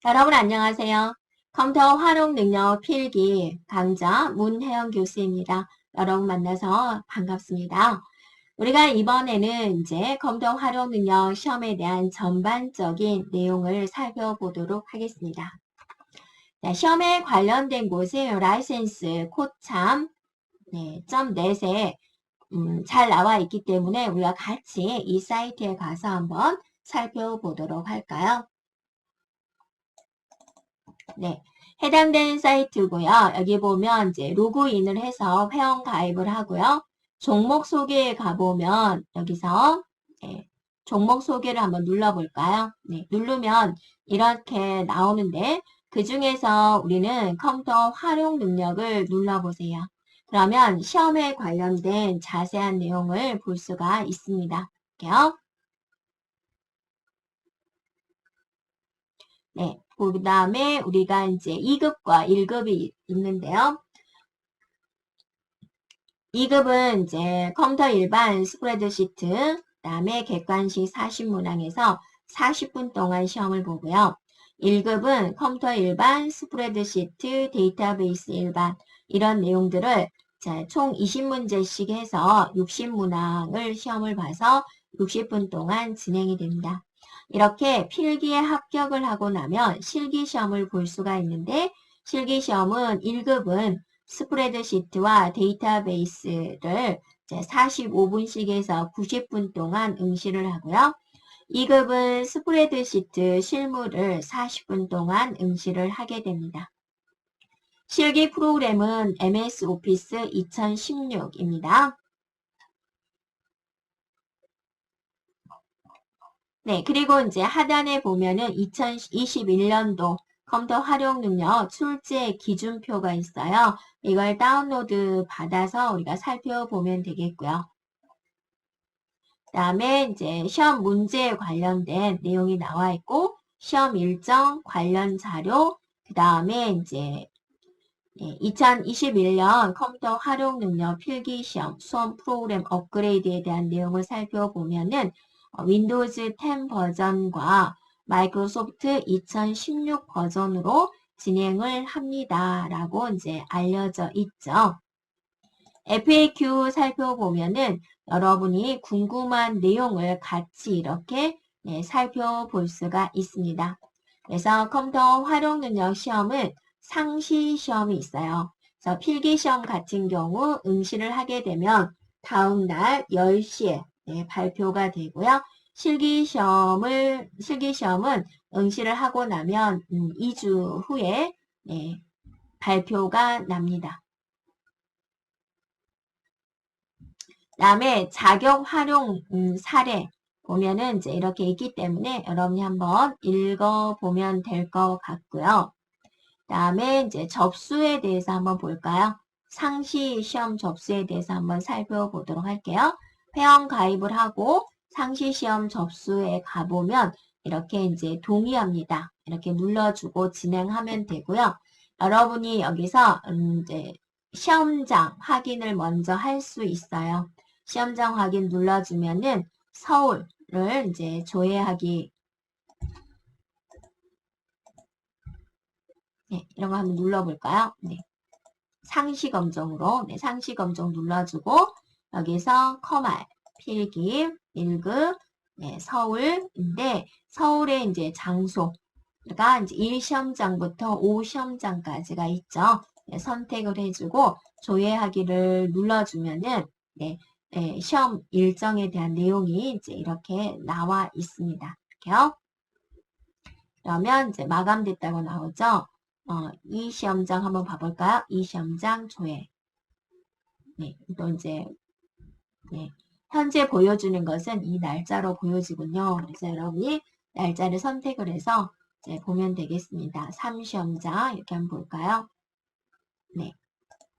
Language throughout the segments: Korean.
여러분 안녕하세요. 컴퓨터 활용 능력 필기 강좌 문혜영 교수입니다. 여러분 만나서 반갑습니다. 우리가 이번에는 이제 컴퓨터 활용 능력 시험에 대한 전반적인 내용을 살펴보도록 하겠습니다. 자, 시험에 관련된 곳에 라이센스 코참 .net에 잘 나와 있기 때문에 우리가 같이 이 사이트에 가서 한번 살펴보도록 할까요? 네. 해당되는 사이트고요. 여기 보면 이제 로그인을 해서 회원 가입을 하고요. 종목 소개에 가보면 여기서 종목 소개를 한번 눌러볼까요? 네, 누르면 이렇게 나오는데 그 중에서 우리는 컴퓨터 활용 능력을 눌러보세요. 그러면 시험에 관련된 자세한 내용을 볼 수가 있습니다. 볼게요. 네, 그 다음에 우리가 이제 2급과 1급이 있는데요. 2급은 이제 컴퓨터 일반 스프레드시트, 그 다음에 객관식 40문항에서 40분 동안 시험을 보고요. 1급은 컴퓨터 일반 스프레드시트, 데이터베이스 일반 이런 내용들을 총 20문제씩 해서 60문항을 시험을 봐서 60분 동안 진행이 됩니다. 이렇게 필기에 합격을 하고 나면 실기시험을 볼 수가 있는데 실기시험은 1급은 스프레드시트와 데이터베이스를 45분씩 해서 90분 동안 응시를 하고요. 2급은 스프레드시트 실무를 40분 동안 응시를 하게 됩니다. 실기 프로그램은 MS 오피스 2016입니다. 네, 그리고 이제 하단에 보면은 2021년도 컴퓨터 활용 능력 출제 기준표가 있어요. 이걸 다운로드 받아서 우리가 살펴보면 되겠고요. 그 다음에 이제 시험 문제에 관련된 내용이 나와 있고, 시험 일정 관련 자료, 그 다음에 이제 2021년 컴퓨터 활용 능력 필기 시험 수험 프로그램 업그레이드에 대한 내용을 살펴보면은 윈도우즈 10 버전과 마이크로소프트 2016 버전으로 진행을 합니다. 라고 이제 알려져 있죠. FAQ 살펴보면은 여러분이 궁금한 내용을 같이 이렇게 살펴볼 수가 있습니다. 그래서 컴퓨터 활용 능력 시험은 상시 시험이 있어요. 그래서 필기 시험 같은 경우 응시를 하게 되면 다음 날 10시에 발표가 되고요. 실기시험은 응시를 하고 나면 2주 후에 발표가 납니다. 다음에 자격 활용 사례 보면은 이제 이렇게 있기 때문에 여러분이 한번 읽어보면 될 것 같고요. 다음에 이제 접수에 대해서 한번 볼까요? 상시 시험 접수에 대해서 한번 살펴보도록 할게요. 회원 가입을 하고 상시 시험 접수에 가보면 이렇게 이제 동의합니다. 이렇게 눌러주고 진행하면 되고요. 여러분이 여기서 이제 시험장 확인을 먼저 할 수 있어요. 시험장 확인 눌러주면은 서울을 이제 조회하기 이런 거 한번 눌러볼까요? 상시 검정으로 상시 검정 눌러주고 여기서 커말 필기 1급 서울인데 서울의 이제 장소가 이제 1시험장부터 5시험장까지가 있죠. 선택을 해주고 조회하기를 눌러주면은 시험 일정에 대한 내용이 이제 이렇게 나와 있습니다. 이렇게요. 그러면 이제 마감됐다고 나오죠. 이 시험장 한번 봐볼까요? 이 시험장 조회. 또 이제 현재 보여주는 것은 이 날짜로 보여지군요. 그래서 여러분이 날짜를 선택을 해서 이제 보면 되겠습니다. 3시험장 이렇게 한번 볼까요? 네.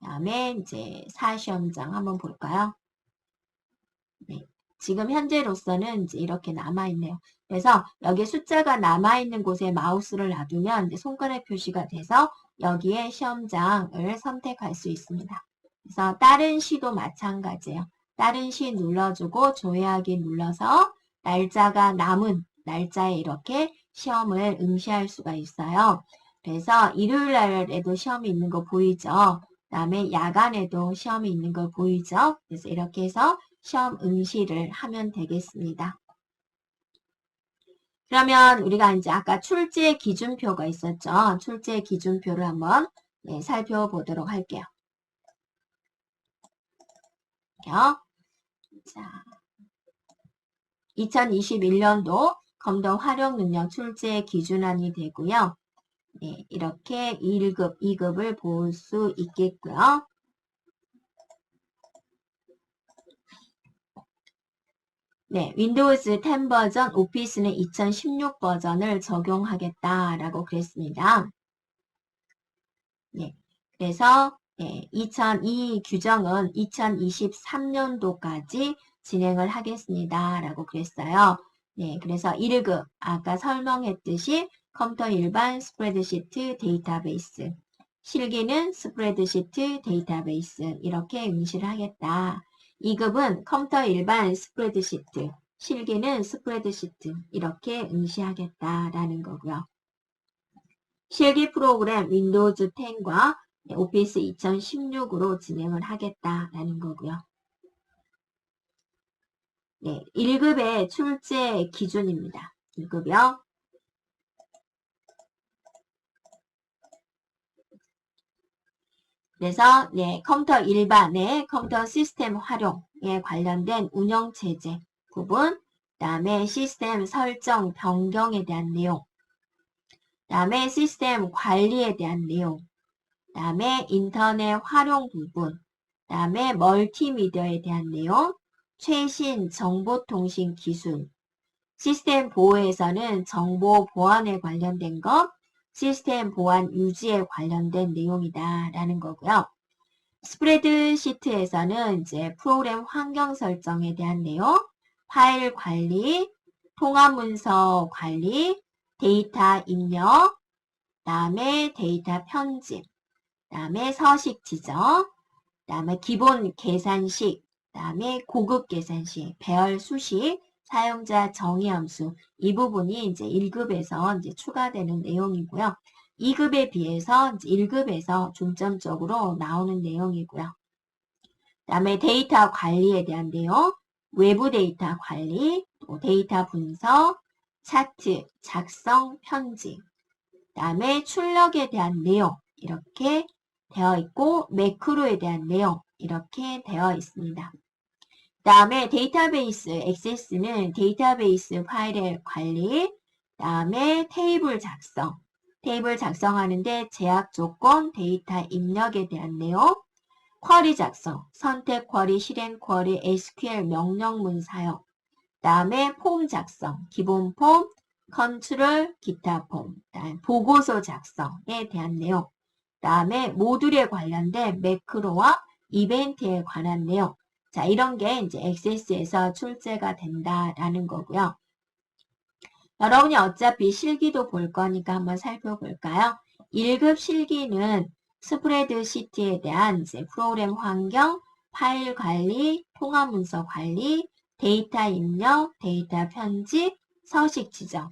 다음에 이제 4시험장 한번 볼까요? 네. 지금 현재로서는 이제 이렇게 남아있네요. 그래서 여기 숫자가 남아있는 곳에 마우스를 놔두면 이제 손가락 표시가 돼서 여기에 시험장을 선택할 수 있습니다. 그래서 다른 시도 마찬가지예요. 다른 시 눌러주고 조회하기 눌러서 날짜가 남은 날짜에 이렇게 시험을 응시할 수가 있어요. 그래서 일요일 날에도 시험이 있는 거 보이죠? 그다음에 야간에도 시험이 있는 거 보이죠? 그래서 이렇게 해서 시험 응시를 하면 되겠습니다. 그러면 우리가 이제 아까 출제 기준표가 있었죠? 출제 기준표를 한번 살펴보도록 할게요. 자, 2021년도 검도 활용 능력 출제 기준안이 되고요. 네, 이렇게 1급, 2급을 볼 수 있겠고요. 네, 윈도우즈 10 버전, 오피스는 2016 버전을 적용하겠다라고 그랬습니다. 네, 그래서 이 규정은 2023년도까지 진행을 하겠습니다라고 그랬어요. 네, 그래서 1급, 아까 설명했듯이 컴퓨터 일반 스프레드시트 데이터베이스, 실기는 스프레드시트 데이터베이스 이렇게 응시를 하겠다. 2급은 컴퓨터 일반 스프레드시트, 실기는 스프레드시트 이렇게 응시하겠다라는 거고요. 실기 프로그램 윈도우즈 10과 오피스 2016으로 진행을 하겠다라는 거고요. 네, 1급의 출제 기준입니다. 1급이요. 그래서 컴퓨터 일반의 컴퓨터 시스템 활용에 관련된 운영체제 부분, 그다음에 시스템 설정 변경에 대한 내용, 그다음에 시스템 관리에 대한 내용, 그다음에 인터넷 활용 부분, 그다음에 멀티미디어에 대한 내용, 최신 정보통신 기술, 시스템 보호에서는 정보 보안에 관련된 것, 시스템 보안 유지에 관련된 내용이다라는 거고요. 스프레드시트에서는 이제 프로그램 환경 설정에 대한 내용, 파일 관리, 통합 문서 관리, 데이터 입력, 그다음에 데이터 편집, 그다음에 서식 지정, 그다음에 기본 계산식, 그다음에 고급 계산식, 배열 수식, 사용자 정의 함수 이 부분이 이제 1급에서 이제 추가되는 내용이고요. 2급에 비해서 이제 1급에서 중점적으로 나오는 내용이고요. 그다음에 데이터 관리에 대한 내용, 외부 데이터 관리, 또 데이터 분석, 차트, 작성, 편집, 그다음에 출력에 대한 내용 이렇게 되어 있고 매크로에 대한 내용 이렇게 되어 있습니다. 그 다음에 데이터베이스 액세스는 데이터베이스 파일의 관리, 그 다음에 테이블 작성, 테이블 작성하는데 제약 조건, 데이터 입력에 대한 내용, 쿼리 작성, 선택 쿼리, 실행 쿼리, SQL 명령문 사용, 그 다음에 폼 작성, 기본 폼, 컨트롤, 기타 폼, 그다음에 보고서 작성에 대한 내용, 그 다음에 모듈에 관련된 매크로와 이벤트에 관한 내용. 자, 이런 게 이제 액세스에서 출제가 된다라는 거고요. 여러분이 어차피 실기도 볼 거니까 한번 살펴볼까요? 1급 실기는 스프레드시트에 대한 이제 프로그램 환경, 파일 관리, 통합 문서 관리, 데이터 입력, 데이터 편집, 서식 지정.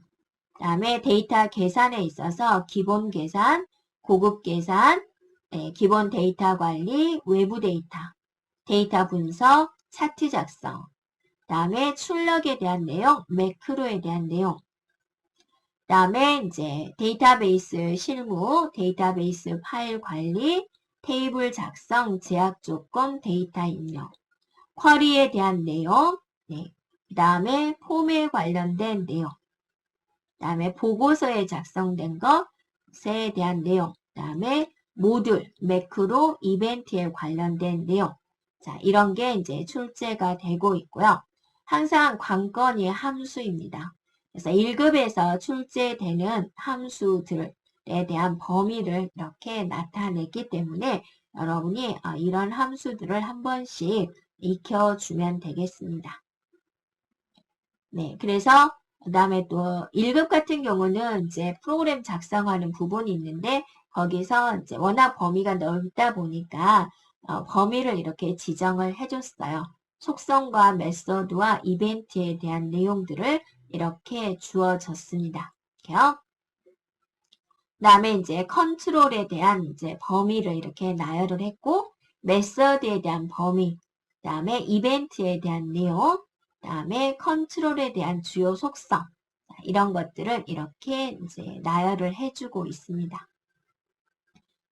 그 다음에 데이터 계산에 있어서 기본 계산, 고급 계산, 기본 데이터 관리, 외부 데이터, 데이터 분석, 차트 작성, 그 다음에 출력에 대한 내용, 매크로에 대한 내용, 그 다음에 이제 데이터베이스 실무, 데이터베이스 파일 관리, 테이블 작성, 제약 조건, 데이터 입력, 쿼리에 대한 내용, 그 다음에 폼에 관련된 내용, 그 다음에 보고서에 작성된 것에 대한 내용, 그 다음에 모듈, 매크로, 이벤트에 관련된 내용. 자, 이런 게 이제 출제가 되고 있고요. 항상 관건이 함수입니다. 그래서 1급에서 출제되는 함수들에 대한 범위를 이렇게 나타냈기 때문에 여러분이 이런 함수들을 한 번씩 익혀주면 되겠습니다. 네, 그래서 그 다음에 또 1급 같은 경우는 이제 프로그램 작성하는 부분이 있는데 거기서 이제 워낙 범위가 넓다 보니까 범위를 이렇게 지정을 해줬어요. 속성과 메서드와 이벤트에 대한 내용들을 이렇게 주어졌습니다. 이렇게요. 그다음에 이제 컨트롤에 대한 이제 범위를 이렇게 나열을 했고, 메서드에 대한 범위, 그다음에 이벤트에 대한 내용, 그다음에 컨트롤에 대한 주요 속성, 이런 것들을 이렇게 이제 나열을 해주고 있습니다.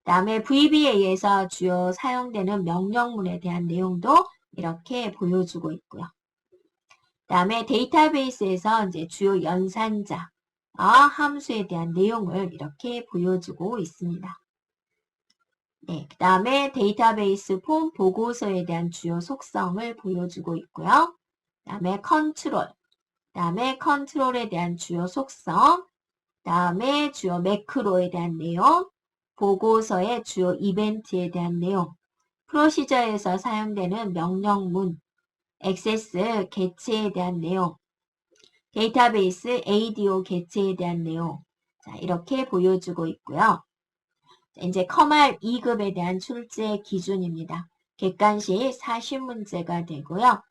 그다음에 VBA에서 주요 사용되는 명령문에 대한 내용도 이렇게 보여주고 있고요. 그다음에 데이터베이스에서 이제 주요 연산자, 함수에 대한 내용을 이렇게 보여주고 있습니다. 네, 그 다음에 데이터베이스 폼 보고서에 대한 주요 속성을 보여주고 있고요. 그 다음에 컨트롤, 그 다음에 컨트롤에 대한 주요 속성, 그 다음에 주요 매크로에 대한 내용, 보고서의 주요 이벤트에 대한 내용, 프로시저에서 사용되는 명령문, 액세스 개체에 대한 내용, 데이터베이스 ADO 개체에 대한 내용, 자, 이렇게 보여주고 있고요. 이제 커말 2급에 대한 출제 기준입니다. 객관식 40문제가 되고요.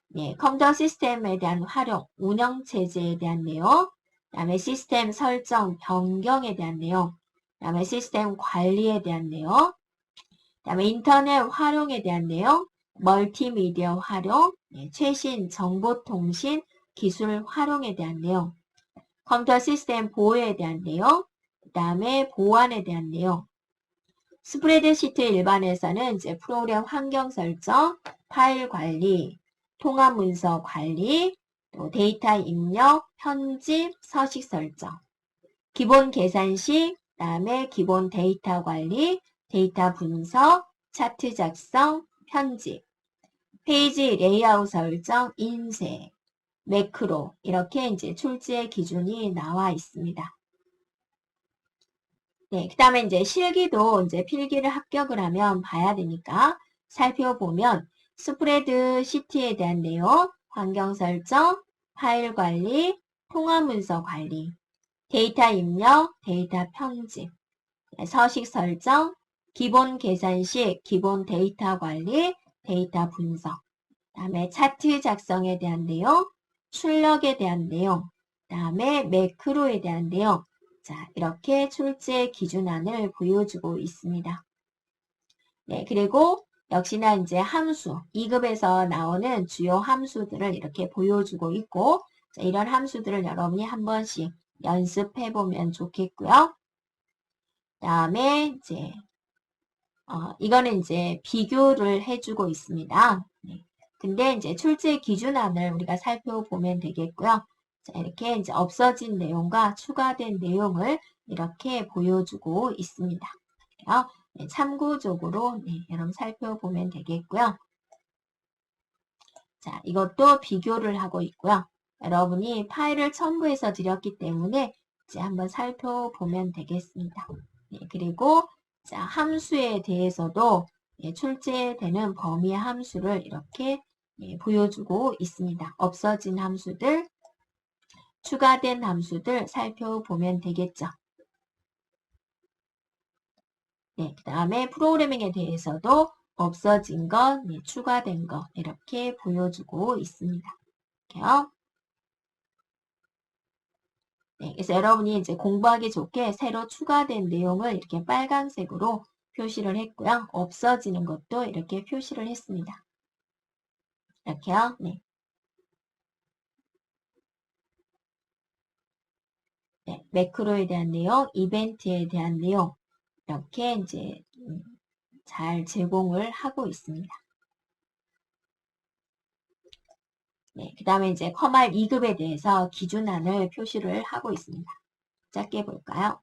네, 컴퓨터 시스템에 대한 활용, 운영체제에 대한 내용, 그 다음에 시스템 설정, 변경에 대한 내용, 그 다음에 시스템 관리에 대한 내용, 그 다음에 인터넷 활용에 대한 내용, 멀티미디어 활용, 네, 최신 정보통신 기술 활용에 대한 내용, 컴퓨터 시스템 보호에 대한 내용, 그 다음에 보안에 대한 내용, 스프레드시트 일반에서는 이제 프로그램 환경 설정, 파일 관리, 통합 문서 관리, 또 데이터 입력, 편집, 서식 설정, 기본 계산식, 그다음에 기본 데이터 관리, 데이터 분석, 차트 작성, 편집, 페이지 레이아웃 설정, 인쇄, 매크로 이렇게 이제 출제 기준이 나와 있습니다. 네, 그 다음에 이제 실기도 이제 필기를 합격을 하면 봐야 되니까 살펴보면 스프레드 시트에 대한 내용, 환경 설정, 파일 관리, 통합 문서 관리, 데이터 입력, 데이터 편집, 서식 설정, 기본 계산식, 기본 데이터 관리, 데이터 분석, 그 다음에 차트 작성에 대한 내용, 출력에 대한 내용, 그 다음에 매크로에 대한 내용, 자, 이렇게 출제 기준안을 보여주고 있습니다. 네, 그리고 역시나 이제 함수, 2급에서 나오는 주요 함수들을 이렇게 보여주고 있고, 자, 이런 함수들을 여러분이 한 번씩 연습해 보면 좋겠고요. 그 다음에 이제, 이거는 이제 비교를 해주고 있습니다. 네. 근데 이제 출제 기준안을 우리가 살펴보면 되겠고요. 자, 이렇게 이제 없어진 내용과 추가된 내용을 이렇게 보여주고 있습니다. 네, 참고적으로 네, 여러분 살펴보면 되겠고요. 자, 이것도 비교를 하고 있고요. 여러분이 파일을 첨부해서 드렸기 때문에 이제 한번 살펴보면 되겠습니다. 네, 그리고 자, 함수에 대해서도 예, 출제되는 범위의 함수를 이렇게 예, 보여주고 있습니다. 없어진 함수들, 추가된 함수들 살펴보면 되겠죠. 네, 그 다음에 프로그래밍에 대해서도 없어진 것, 네, 추가된 것 이렇게 보여주고 있습니다. 이렇게요. 네, 그래서 여러분이 이제 공부하기 좋게 새로 추가된 내용을 이렇게 빨간색으로 표시를 했고요. 없어지는 것도 이렇게 표시를 했습니다. 이렇게요. 네. 네, 매크로에 대한 내용, 이벤트에 대한 내용 이렇게 이제 잘 제공을 하고 있습니다. 네, 그 다음에 이제 커말 2급에 대해서 기준안을 표시를 하고 있습니다. 짧게 볼까요?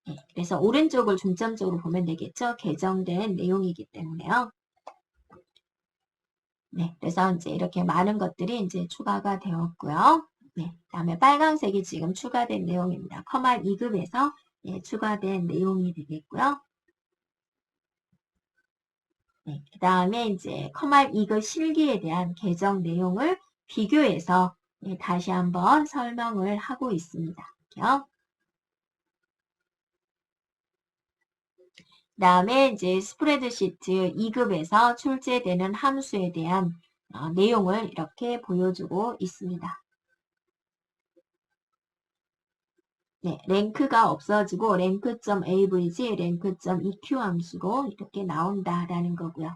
네, 그래서 오른쪽을 중점적으로 보면 되겠죠. 개정된 내용이기 때문에요. 네, 그래서 이제 이렇게 많은 것들이 이제 추가가 되었고요. 네, 다음에 빨간색이 지금 추가된 내용입니다. 커말 2급에서 예, 추가된 내용이 되겠고요. 네, 그 다음에 이제 커말 2급 실기에 대한 개정 내용을 비교해서 예, 다시 한번 설명을 하고 있습니다. 그 다음에 이제 스프레드시트 2급에서 출제되는 함수에 대한 내용을 이렇게 보여주고 있습니다. 네, 랭크가 없어지고 rank.avg, rank.eq 함수로 이렇게 나온다라는 거고요.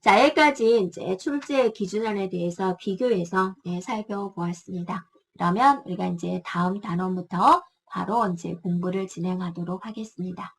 자, 여기까지 이제 출제 기준안에 대해서 비교해서 살펴보았습니다. 그러면 우리가 이제 다음 단원부터 바로 이제 공부를 진행하도록 하겠습니다.